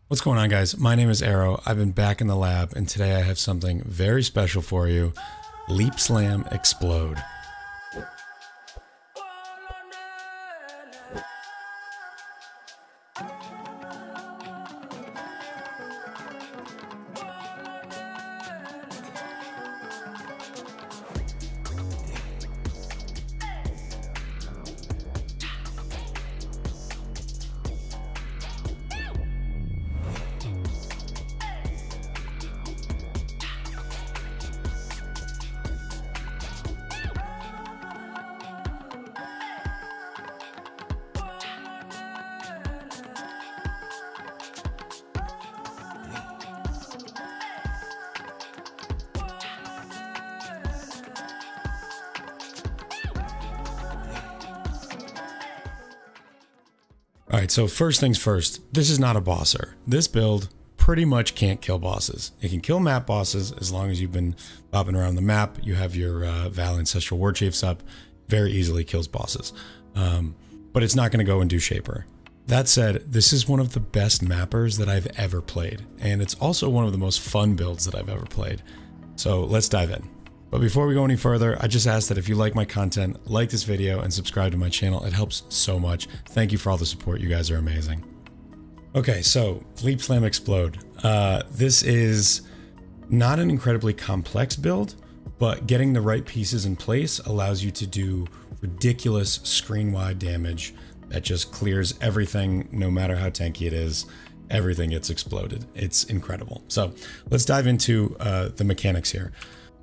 What's going on, guys? My name is Arrow. I've been back in the lab, and today I have something very special for you. LIVESTREAM Explode. Alright, so first things first, this is not a bosser. This build pretty much can't kill bosses. It can kill map bosses as long as you've been bopping around the map. You have your Val Ancestral War Chiefs up, very easily kills bosses. But it's not going to go and do Shaper. That said, this is one of the best mappers that I've ever played, and it's also one of the most fun builds that I've ever played. So let's dive in. But before we go any further, I just ask that if you like my content, like this video and subscribe to my channel. It helps so much. Thank you for all the support. You guys are amazing. Okay, so LIVESTREAM Explode. This is not an incredibly complex build, but getting the right pieces in place allows you to do ridiculous screen-wide damage that just clears everything, no matter how tanky it is. Everything gets exploded. It's incredible. So let's dive into the mechanics here.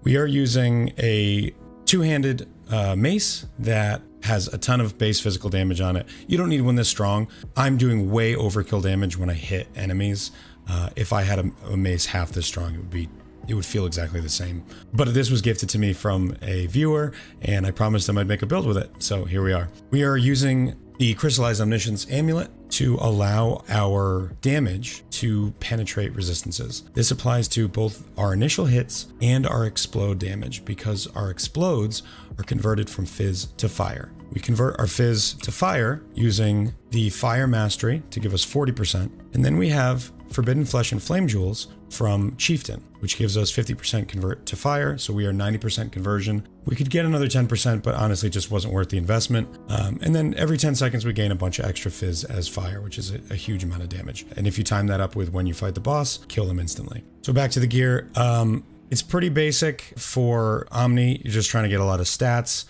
We are using a two-handed mace that has a ton of base physical damage on it. You don't need one this strong. I'm doing way overkill damage when I hit enemies. If I had a mace half this strong, it would feel exactly the same. But this was gifted to me from a viewer, and I promised them I'd make a build with it. So here we are. We are using the Crystallized Omniscience Amulet to allow our damage to penetrate resistances. This applies to both our initial hits and our explode damage, because our explodes are converted from fizz to fire. We convert our fizz to fire using the Fire Mastery to give us 40%, and then we have Forbidden Flesh and Flame Jewels from Chieftain, which gives us 50% convert to fire, so we are 90% conversion. We could get another 10%, but honestly just wasn't worth the investment. And then every 10 seconds we gain a bunch of extra fizz as fire, which is a huge amount of damage. And if you time that up with when you fight the boss, kill them instantly. So back to the gear. It's pretty basic for Omni. You're just trying to get a lot of stats.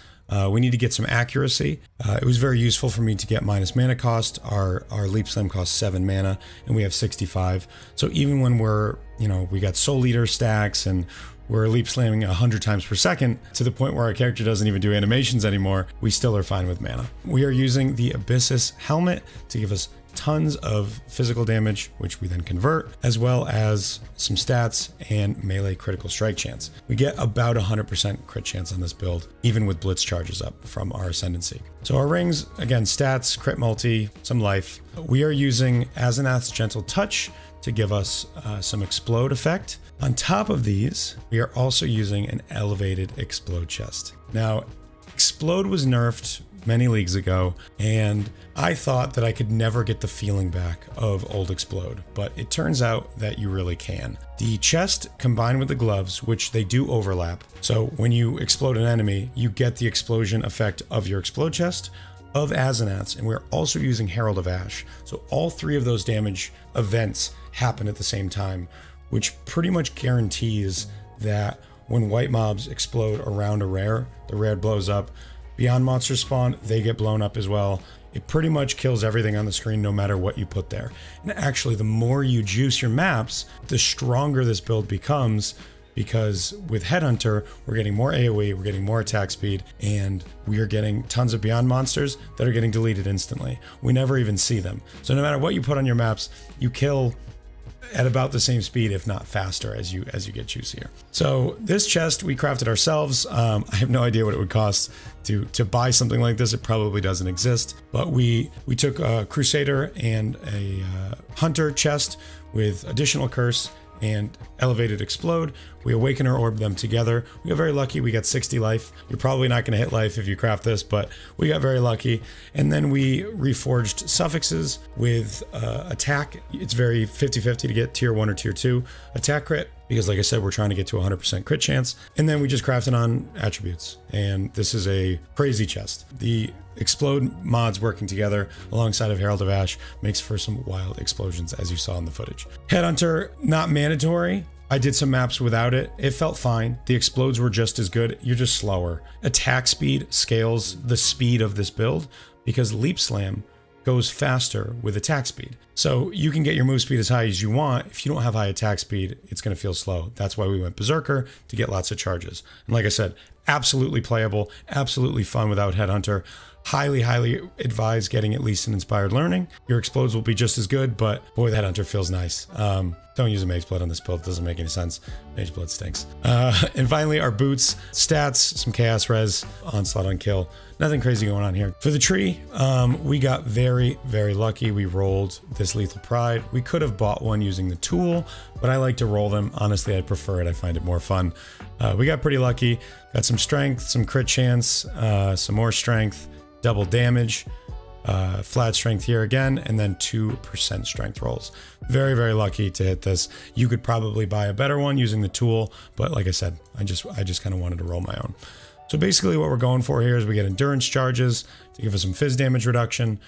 We need to get some accuracy. It was very useful for me to get minus mana cost. Our LIVESTREAM costs 7 mana, and we have 65. So even when we're, we got Soul Eater stacks and we're LIVESTREAMing 100 times per second to the point where our character doesn't even do animations anymore, we still are fine with mana. We are using the Abyssus Helmet to give us tons of physical damage, which we then convert, as well as some stats and melee critical strike chance. We get about 100% crit chance on this build, even with blitz charges up from our Ascendancy. So our rings, again, stats, crit multi, some life. We are using Asenath's Gentle Touch to give us some explode effect. On top of these, we are also using an elevated explode chest. Now, explode was nerfed many leagues ago, and I thought that I could never get the feeling back of old explode, but it turns out that you really can. The chest combined with the gloves, which they do overlap, so when you explode an enemy, you get the explosion effect of your explode chest, of Asenath's, and we're also using Herald of Ash. So all three of those damage events happen at the same time, which pretty much guarantees that when white mobs explode around a rare, the rare blows up. Beyond monsters spawn, they get blown up as well. It pretty much kills everything on the screen no matter what you put there. And actually, the more you juice your maps, the stronger this build becomes, because with Headhunter, we're getting more AoE, we're getting more attack speed, and we are getting tons of Beyond monsters that are getting deleted instantly. We never even see them. So no matter what you put on your maps, you kill at about the same speed, if not faster, as you get juicier. So this chest we crafted ourselves. I have no idea what it would cost to buy something like this. It probably doesn't exist, but we took a Crusader and a Hunter chest with additional curse and elevated explode. We awaken or orb them together. We got very lucky. We got 60 life. You're probably not going to hit life if you craft this, but we got very lucky. And then we reforged suffixes with attack. It's very 50-50 to get tier 1 or tier 2 attack crit, because like I said, we're trying to get to 100% crit chance. And then we just crafted on attributes. And this is a crazy chest. The explode mods working together alongside of Herald of Ash makes for some wild explosions, as you saw in the footage. Headhunter, not mandatory. I did some maps without it. It felt fine. The explodes were just as good. You're just slower. Attack speed scales the speed of this build because Leap Slam goes faster with attack speed. So you can get your move speed as high as you want. If you don't have high attack speed, it's going to feel slow. That's why we went Berserker, to get lots of charges. And like I said, absolutely playable, absolutely fun without Headhunter. Highly, highly advise getting at least an Inspired Learning. Your explodes will be just as good, but boy, the Headhunter feels nice. Don't use a Mage Blood on this build. It doesn't make any sense. Mage Blood stinks. And finally, our boots, stats, some Chaos Res, Onslaught on Kill. Nothing crazy going on here. For the tree, we got very, very lucky. We rolled this Lethal Pride. We could have bought one using the tool, but I like to roll them. Honestly, I prefer it. I find it more fun. We got pretty lucky. Got some strength, some crit chance, some more strength, double damage, flat strength here again, and then 2% strength rolls. Very, very lucky to hit this. You could probably buy a better one using the tool, but like I said, I just kind of wanted to roll my own. So basically what we're going for here is we get endurance charges to give us some fizz damage reduction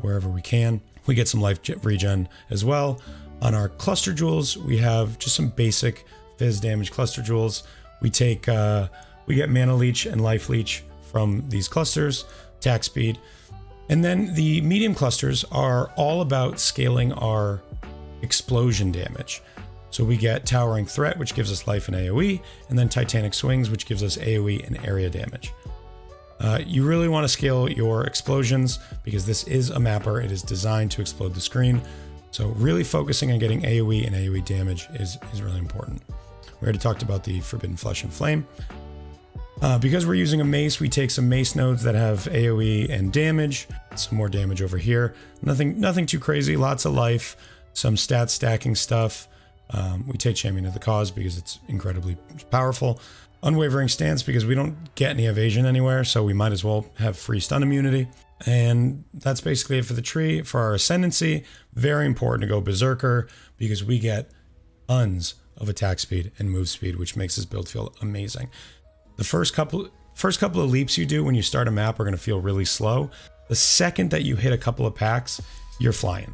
wherever we can. We get some life regen as well. On our cluster jewels, we have just some basic fizz damage cluster jewels. We take, we get mana leech and life leech from these clusters, attack speed. And then the medium clusters are all about scaling our explosion damage. So we get Towering Threat, which gives us life and AoE, and then Titanic Swings, which gives us AoE and area damage. You really want to scale your explosions because this is a mapper. It is designed to explode the screen. So really focusing on getting AoE and AoE damage is really important. We already talked about the Forbidden Flesh and Flame. Because we're using a mace, we take some mace nodes that have AoE and damage. Some more damage over here. Nothing too crazy. Lots of life. Some stat stacking stuff. We take Champion of the Cause because it's incredibly powerful. Unwavering Stance because we don't get any evasion anywhere, so we might as well have free stun immunity. And that's basically it for the tree. For our Ascendancy, very important to go Berserker because we get tons of attack speed and move speed, which makes this build feel amazing. The first couple of leaps you do when you start a map are going to feel really slow. The second that you hit a couple of packs, you're flying.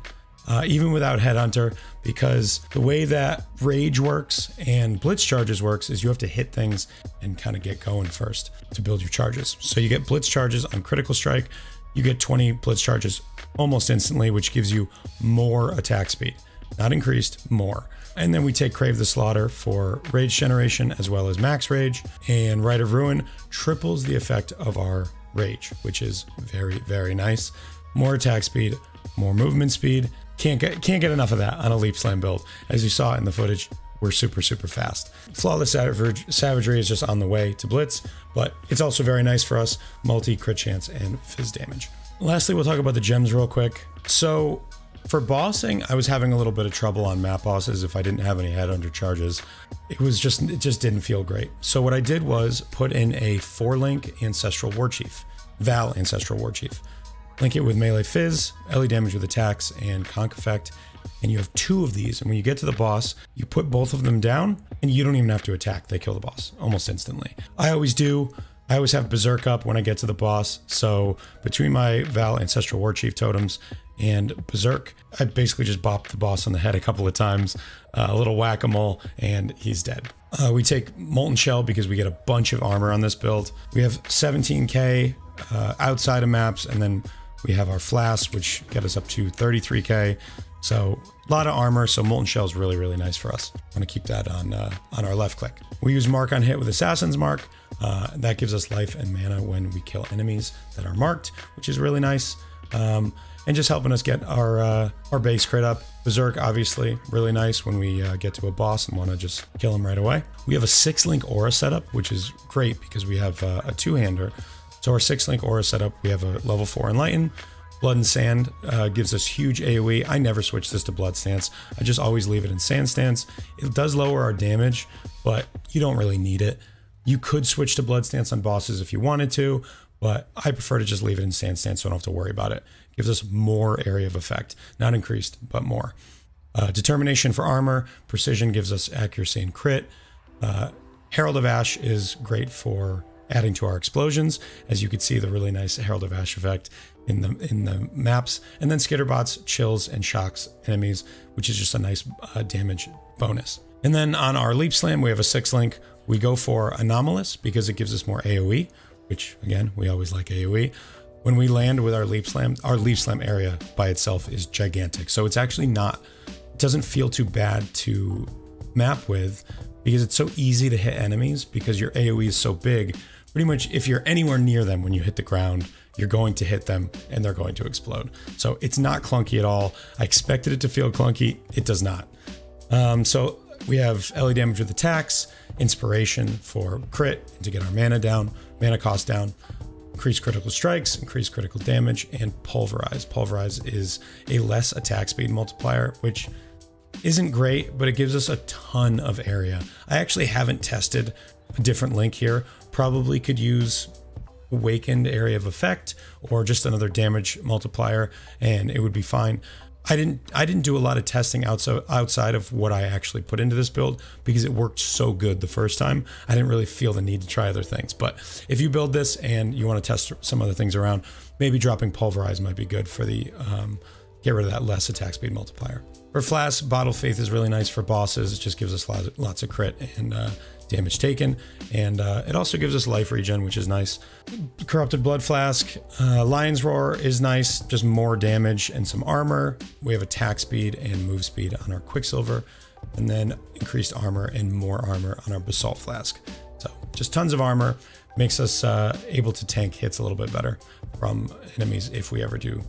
Even without Headhunter, because the way that Rage works and Blitz Charges works is you have to hit things and kind of get going first to build your charges. So you get Blitz Charges on Critical Strike. You get 20 Blitz Charges almost instantly, which gives you more attack speed. Not increased, more. And then we take Crave the Slaughter for Rage generation as well as Max Rage. And Rite of Ruin triples the effect of our Rage, which is very, very nice. More attack speed, more movement speed. Can't get enough of that on a Leap Slam build. As you saw in the footage, we're super, super fast. Flawless Savagery is just on the way to Blitz, but it's also very nice for us. Multi, crit chance, and fizz damage. Lastly, we'll talk about the gems real quick. So for bossing, I was having a little bit of trouble on map bosses if I didn't have any Headhunter charges. It just didn't feel great. So what I did was put in a 4-link Ancestral Warchief, Val Ancestral Warchief. Link it with melee fizz, LE damage with attacks, and conk effect. And you have 2 of these. And when you get to the boss, you put both of them down and you don't even have to attack. They kill the boss almost instantly. I always do. I always have Berserk up when I get to the boss. So between my Val Ancestral Warchief totems and Berserk, I basically just bop the boss on the head a couple of times, a little whack-a-mole, and he's dead. We take Molten Shell because we get a bunch of armor on this build. We have 17k outside of maps, and then we have our FLASKS, which get us up to 33k. So a lot of armor, so Molten Shell is really, really nice for us. I'm gonna keep that on our left click. We use Mark on Hit with Assassin's Mark. That gives us life and mana when we kill enemies that are marked, which is really nice. And just helping us get our base crit up. Berserk, obviously, really nice when we get to a boss and want to just kill him right away. We have a 6-link aura setup, which is great because we have a 2-hander. So our 6-link aura setup, we have a level 4 Enlighten, Blood and Sand gives us huge AoE. I never switch this to Blood Stance. I just always leave it in Sand Stance. It does lower our damage, but you don't really need it. You could switch to Blood Stance on bosses if you wanted to, but I prefer to just leave it in Sand Stance so I don't have to worry about it. It gives us more area of effect. Not increased, but more. Determination for armor. Precision gives us accuracy and crit. Herald of Ash is great for adding to our explosions. As you can see, the really nice Herald of Ash effect in the maps. And then Skitterbots chills and shocks enemies, which is just a nice damage bonus. And then on our Leap Slam, we have a 6-link. We go for Anomalous because it gives us more AoE, which again, we always like AoE. When we land with our Leap Slam area by itself is gigantic. So it's actually not, it doesn't feel too bad to map with because it's so easy to hit enemies because your AoE is so big. Pretty much if you're anywhere near them when you hit the ground, you're going to hit them and they're going to explode. So it's not clunky at all. I expected it to feel clunky. It does not. So we have LE damage with attacks, inspiration for crit to get our mana cost down, increase critical strikes, increase critical damage, and pulverize. Pulverize is a less attack speed multiplier, which isn't great, but it gives us a ton of area. I actually haven't tested a different link here. Probably could use Awakened Area of Effect or just another damage multiplier, and it would be fine. I didn't do a lot of testing outside of what I actually put into this build because it worked so good the first time. I didn't really feel the need to try other things. But if you build this and you want to test some other things around, maybe dropping Pulverize might be good for the get rid of that less attack speed multiplier. For FLASK, Bottle Faith is really nice for bosses. It just gives us lots of crit and damage taken, and it also gives us life regen, which is nice. Corrupted Blood Flask, Lion's Roar is nice, just more damage and some armor. We have attack speed and move speed on our Quicksilver, and then increased armor and more armor on our Basalt Flask. So just tons of armor, makes us able to tank hits a little bit better from enemies if we ever do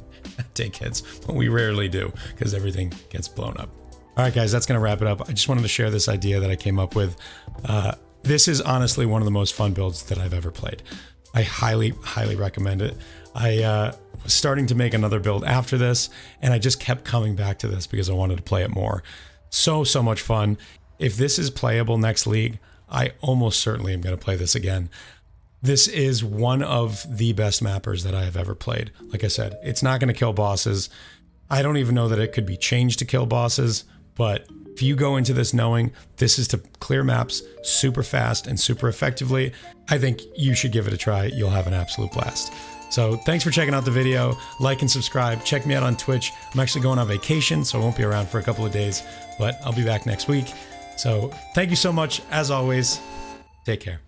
take hits, but we rarely do because everything gets blown up. All right, guys, that's going to wrap it up. I just wanted to share this idea that I came up with. This is honestly one of the most fun builds that I've ever played. I highly recommend it. I was starting to make another build after this, and I just kept coming back to this because I wanted to play it more. So much fun. If this is playable next league, I almost certainly am going to play this again. This is one of the best mappers that I have ever played. Like I said, it's not going to kill bosses. I don't even know that it could be changed to kill bosses, but if you go into this knowing this is to clear maps super fast and super effectively, I think you should give it a try. You'll have an absolute blast. So thanks for checking out the video. Like and subscribe. Check me out on Twitch. I'm actually going on vacation, so I won't be around for a couple of days, but I'll be back next week. So thank you so much. As always, take care.